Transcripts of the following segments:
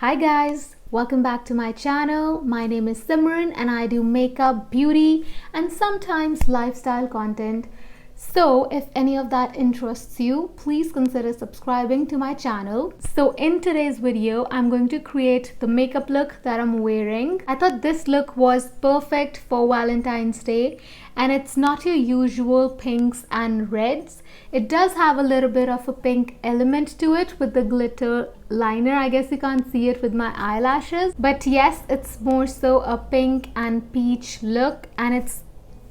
Hi guys, welcome back to my channel. My name is Simran and I do makeup, beauty and sometimes lifestyle content. So if any of that interests you, please consider subscribing to my channel. So in today's video, I'm going to create the makeup look that I'm wearing. I thought this look was perfect for Valentine's Day and it's not your usual pinks and reds. It does have a little bit of a pink element to it with the glitter liner. I guess you can't see it with my eyelashes, but yes, it's more so a pink and peach look, and it's,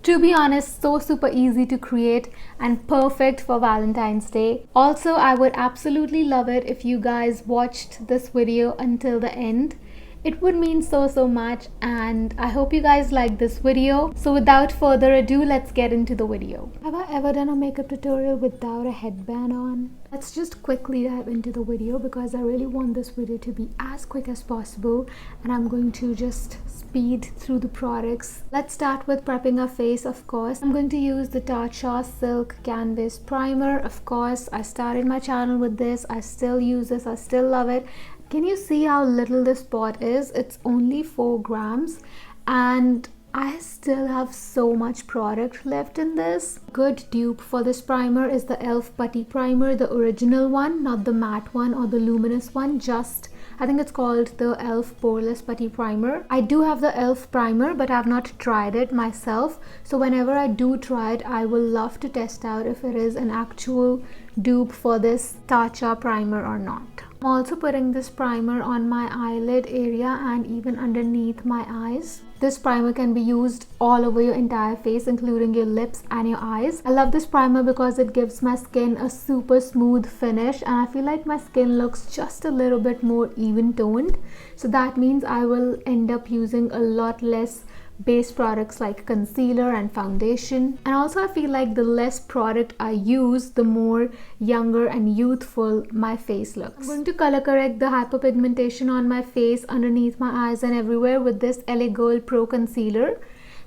to be honest, so super easy to create and perfect for Valentine's Day. Also, I would absolutely love it if you guys watched this video until the end. It would mean so much, and I hope you guys like this video. So without further ado, let's get into the video. Have I ever done a makeup tutorial without a headband on? Let's just quickly dive into the video because I really want this video to be as quick as possible, and I'm going to just speed through the products. Let's start with prepping our face. Of course, I'm going to use the Tatcha Silk Canvas Primer. Of course, I started my channel with this. I still use this. I still love it. Can you see how little this pot is? It's only 4 grams and I still have so much product left in this. Good dupe for this primer is the e.l.f. Putty primer, the original one, not the matte one or the luminous one. Just, I think it's called the e.l.f. Poreless Putty primer. I do have the e.l.f. primer, but I've not tried it myself. So whenever I do try it, I will love to test out if it is an actual dupe for this Tatcha primer or not. I'm also putting this primer on my eyelid area and even underneath my eyes. This primer can be used all over your entire face, including your lips and your eyes. I love this primer because it gives my skin a super smooth finish, and I feel like my skin looks just a little bit more even toned. So that means I will end up using a lot less base products like concealer and foundation. And also I feel like the less product I use, the more younger and youthful my face looks. I'm going to color correct the hyperpigmentation on my face, underneath my eyes and everywhere with this LA Girl Pro Concealer.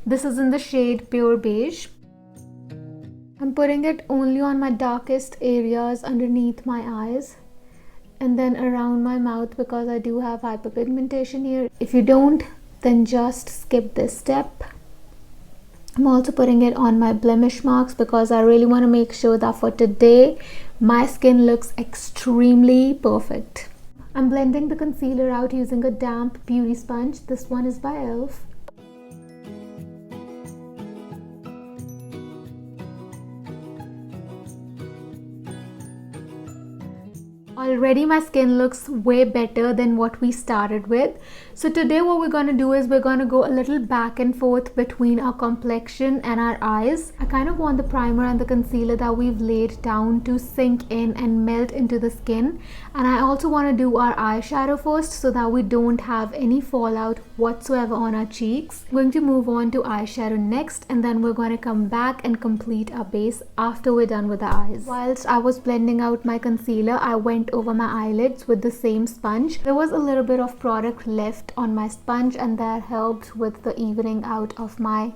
This is in the shade Pure Beige. I'm putting it only on my darkest areas underneath my eyes and then around my mouth because I do have hyperpigmentation here. If you don't, then just skip this step. I'm also putting it on my blemish marks because I really want to make sure that for today my skin looks extremely perfect. I'm blending the concealer out using a damp beauty sponge. This one is by e.l.f. Already my skin looks way better than what we started with. So today what we're going to do is we're going to go a little back and forth between our complexion and our eyes. I kind of want the primer and the concealer that we've laid down to sink in and melt into the skin. And I also want to do our eyeshadow first so that we don't have any fallout whatsoever on our cheeks. I'm going to move on to eyeshadow next, and then we're going to come back and complete our base after we're done with the eyes. Whilst I was blending out my concealer, I went over my eyelids with the same sponge. There was a little bit of product left on my sponge, and that helped with the evening out of my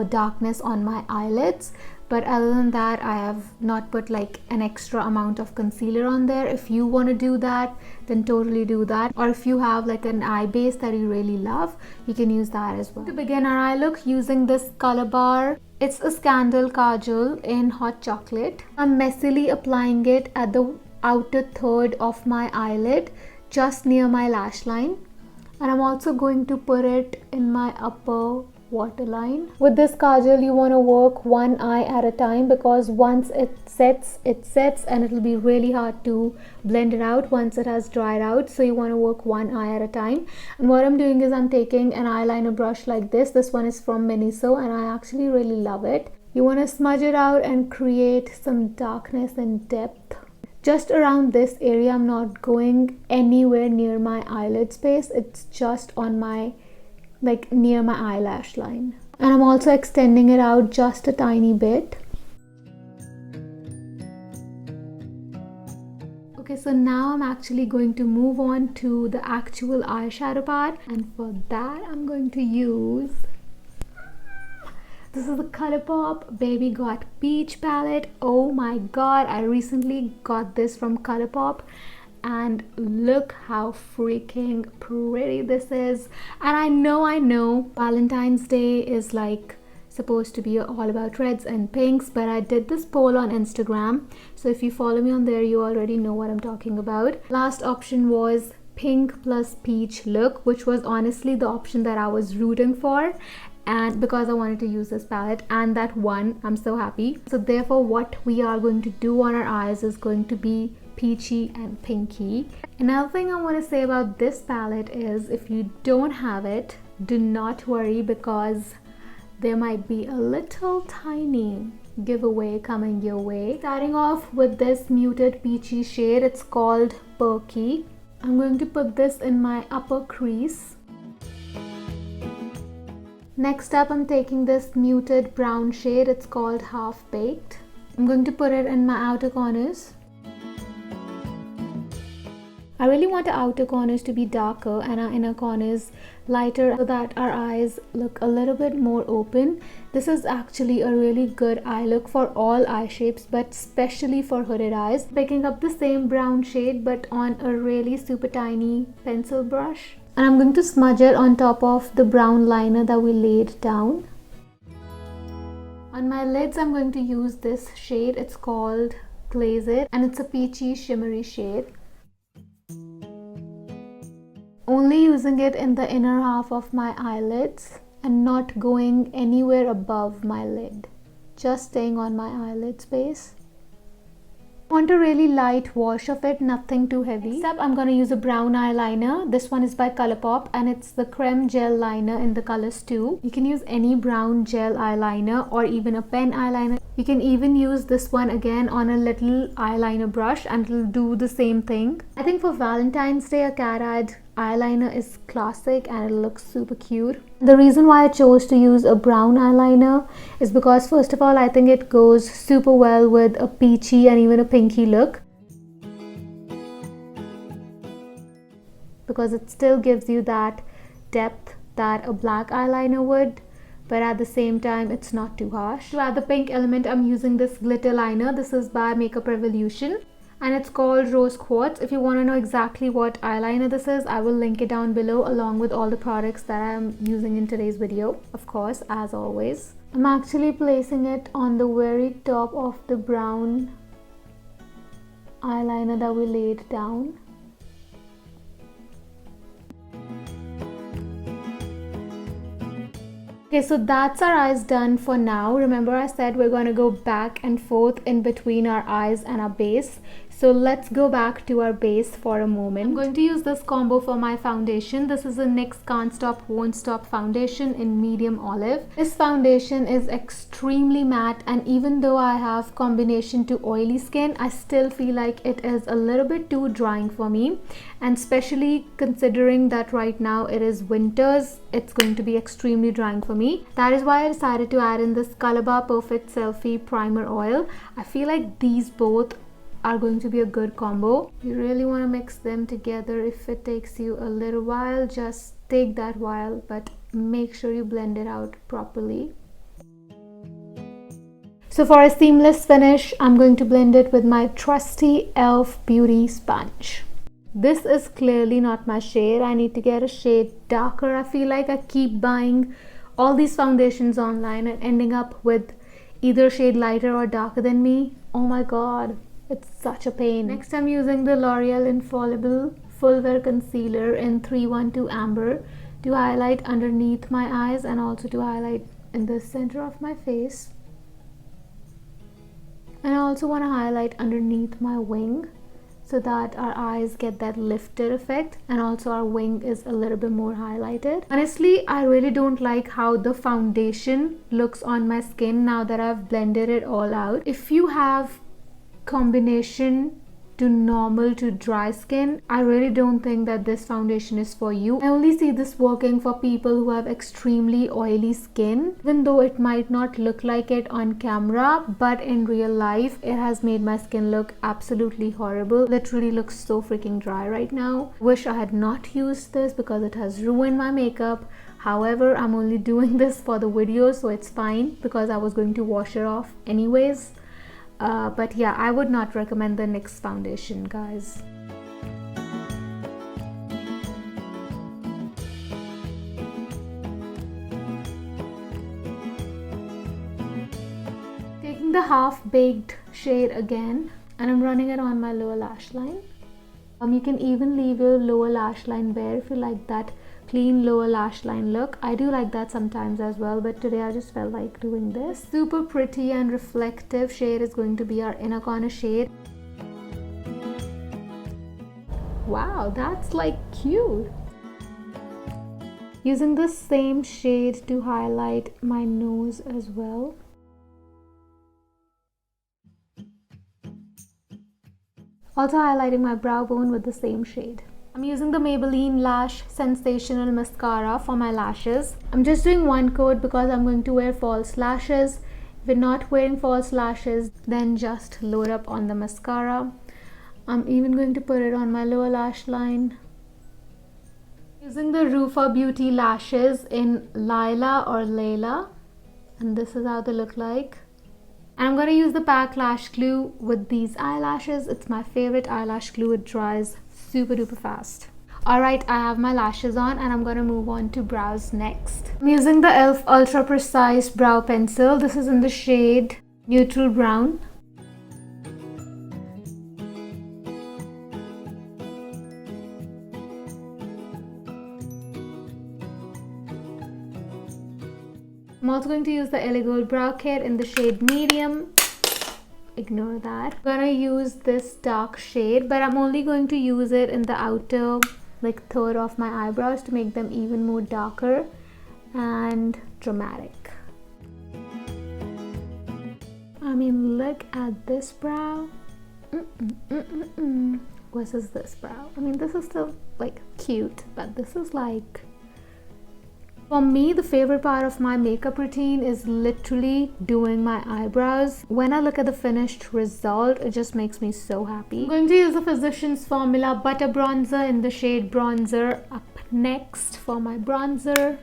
darkness on my eyelids. But other than that, I have not put like an extra amount of concealer on there. If you want to do that, then totally do that. Or if you have like an eye base that you really love, you can use that as well. To begin our eye look, using this Colorbar, it's a Scandal Kajal in Hot Chocolate. I'm messily applying it at the outer third of my eyelid, just near my lash line. And I'm also going to put it in my upper waterline. With this kajal, you want to work one eye at a time because once it sets, and it'll be really hard to blend it out once it has dried out. So you want to work one eye at a time. And what I'm doing is I'm taking an eyeliner brush like this. This one is from Miniso and I actually really love it. You want to smudge it out and create some darkness and depth just around this area. I'm not going anywhere near my eyelid space. It's just on my, like, near my eyelash line. And I'm also extending it out just a tiny bit. Okay, so now I'm actually going to move on to the actual eyeshadow part, and for that I'm going to use, this is the Colourpop Baby Got Peach palette. Oh my god, I recently got this from Colourpop and look how freaking pretty this is. And I know Valentine's Day is like supposed to be all about reds and pinks, but I did this poll on Instagram, so if you follow me on there you already know what I'm talking about. Last option was pink plus peach look, which was honestly the option that I was rooting for, and because I wanted to use this palette, and that won. I'm so happy. So therefore what we are going to do on our eyes is going to be peachy and pinky. Another thing I want to say about this palette is if you don't have it, do not worry, because there might be a little tiny giveaway coming your way. Starting off with this muted peachy shade, it's called Perky. I'm going to put this in my upper crease. Next up, I'm taking this muted brown shade, it's called Half Baked. I'm going to put it in my outer corners. I really want the outer corners to be darker and our inner corners lighter so that our eyes look a little bit more open. This is actually a really good eye look for all eye shapes, but especially for hooded eyes. Picking up the same brown shade but on a really super tiny pencil brush. And I'm going to smudge it on top of the brown liner that we laid down. On my lids, I'm going to use this shade. It's called Glaze It and it's a peachy shimmery shade. Only using it in the inner half of my eyelids and not going anywhere above my lid. Just staying on my eyelid space. I want a really light wash of it, nothing too heavy. Next up, I'm going to use a brown eyeliner. This one is by Colourpop and it's the Creme gel liner in the colors 2. You can use any brown gel eyeliner or even a pen eyeliner. You can even use this one again on a little eyeliner brush and it'll do the same thing. I think for Valentine's Day, a cat eyed eyeliner is classic and it looks super cute. The reason why I chose to use a brown eyeliner is because first of all, I think it goes super well with a peachy and even a pinky look, because it still gives you that depth that a black eyeliner would, but at the same time it's not too harsh. To add the pink element, I'm using this glitter liner. This is by Makeup Revolution and it's called Rose Quartz. If you want to know exactly what eyeliner this is, I will link it down below along with all the products that I'm using in today's video, of course, as always. I'm actually placing it on the very top of the brown eyeliner that we laid down. Okay, so that's our eyes done for now. Remember I said we're going to go back and forth in between our eyes and our base. So let's go back to our base for a moment. I'm going to use this combo for my foundation. This is a NYX Can't Stop Won't Stop foundation in medium olive. This foundation is extremely matte, and even though I have combination to oily skin, I still feel like it is a little bit too drying for me, and especially considering that right now it is winters, it's going to be extremely drying for me. That is why I decided to add in this Colorbar Perfect Selfie Primer Oil. I feel like these both are going to be a good combo. You really want to mix them together. If it takes you a little while, just take that while, but make sure you blend it out properly. So for a seamless finish, I'm going to blend it with my trusty e.l.f. beauty sponge. This is clearly not my shade. I need to get a shade darker. I feel like I keep buying all these foundations online and ending up with either a shade lighter or darker than me. Oh my god, it's such a pain. Next, I'm using the L'Oreal Infallible Full Wear Concealer in 312 Amber to highlight underneath my eyes and also to highlight in the center of my face. And I also want to highlight underneath my wing so that our eyes get that lifted effect and also our wing is a little bit more highlighted. Honestly, I really don't like how the foundation looks on my skin now that I've blended it all out. If you have combination to normal to dry skin, I really don't think that this foundation is for you. I only see this working for people who have extremely oily skin, even though it might not look like it on camera, but in real life it has made my skin look absolutely horrible. Literally looks so freaking dry right now. Wish I had not used this because it has ruined my makeup. However, I'm only doing this for the video, so it's fine because I was going to wash it off anyways. But yeah, I would not recommend the NYX foundation, guys. Taking the half-baked shade again, and I'm running it on my lower lash line. You can even leave your lower lash line bare if you like that clean lower lash line look. I do like that sometimes as well, but today I just felt like doing this. Super pretty and reflective shade is going to be our inner corner shade. Wow, that's like cute. Using the same shade to highlight my nose as well. Also highlighting my brow bone with the same shade. I'm using the Maybelline Lash Sensational Mascara for my lashes. I'm just doing one coat because I'm going to wear false lashes. If you're not wearing false lashes, then just load up on the mascara. I'm even going to put it on my lower lash line. Using the Rufa Beauty lashes in Lila or Layla. And this is how they look like. And I'm going to use the PAC lash glue with these eyelashes. It's my favorite eyelash glue. It dries super duper fast. Alright, I have my lashes on and I'm going to move on to brows next. I'm using the e.l.f. Ultra Precise Brow Pencil. This is in the shade Neutral Brown. I'm also going to use the LA Gold Brow Kit in the shade Medium. Ignore that. I'm gonna use this dark shade, but I'm only going to use it in the outer like third of my eyebrows to make them even more darker and dramatic. I mean, look at this brow. Versus this brow. I mean, this is still like cute, but this is like... For me, the favorite part of my makeup routine is literally doing my eyebrows. When I look at the finished result, it just makes me so happy. I'm going to use the Physicians Formula Butter Bronzer in the shade Bronzer up next for my bronzer.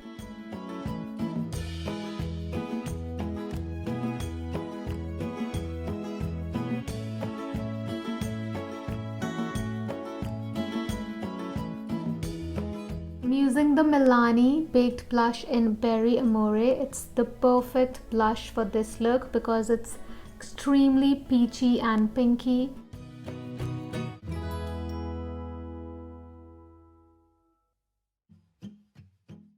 I'm using the Milani Baked Blush in Berry Amore. It's the perfect blush for this look because it's extremely peachy and pinky.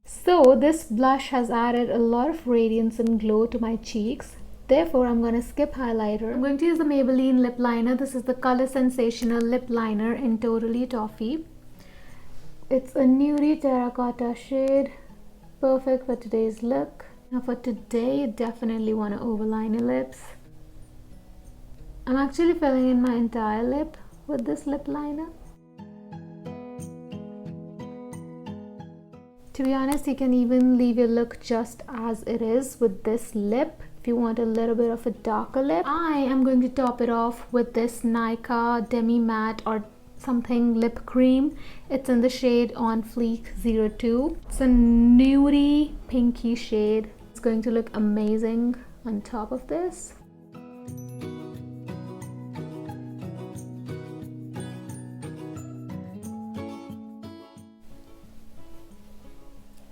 So this blush has added a lot of radiance and glow to my cheeks. Therefore, I'm going to skip highlighter. I'm going to use the Maybelline lip liner. This is the Color Sensational lip liner in Totally Toffee. It's a nudie terracotta shade, perfect for today's look. Now for today, you definitely want to overline your lips. I'm actually filling in my entire lip with this lip liner. To be honest, you can even leave your look just as it is with this lip if you want a little bit of a darker lip. I am going to top it off with this Nika Demi Matte or something lip cream. It's in the shade On Fleek 02. It's a nudie pinky shade. It's going to look amazing on top of this.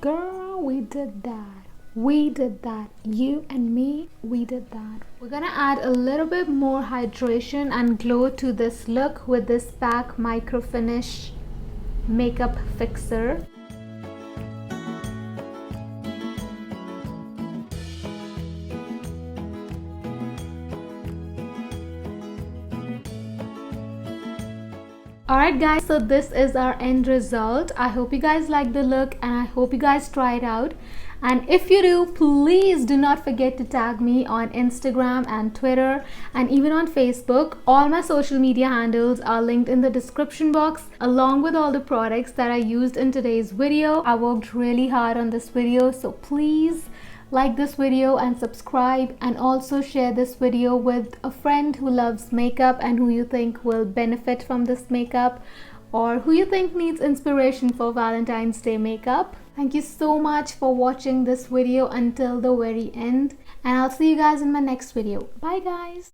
Girl, we did that. We did that. You and me, we did that. We're gonna add a little bit more hydration and glow to this look with this PAC Micro Finish Makeup Fixer. Alright guys, so this is our end result. I hope you guys like the look and I hope you guys try it out. And if you do, please do not forget to tag me on Instagram and Twitter and even on Facebook. All my social media handles are linked in the description box along with all the products that I used in today's video. I worked really hard on this video, so please like this video and subscribe, and also share this video with a friend who loves makeup and who you think will benefit from this makeup, or who you think needs inspiration for Valentine's Day makeup. Thank you so much for watching this video until the very end, and I'll see you guys in my next video. Bye guys.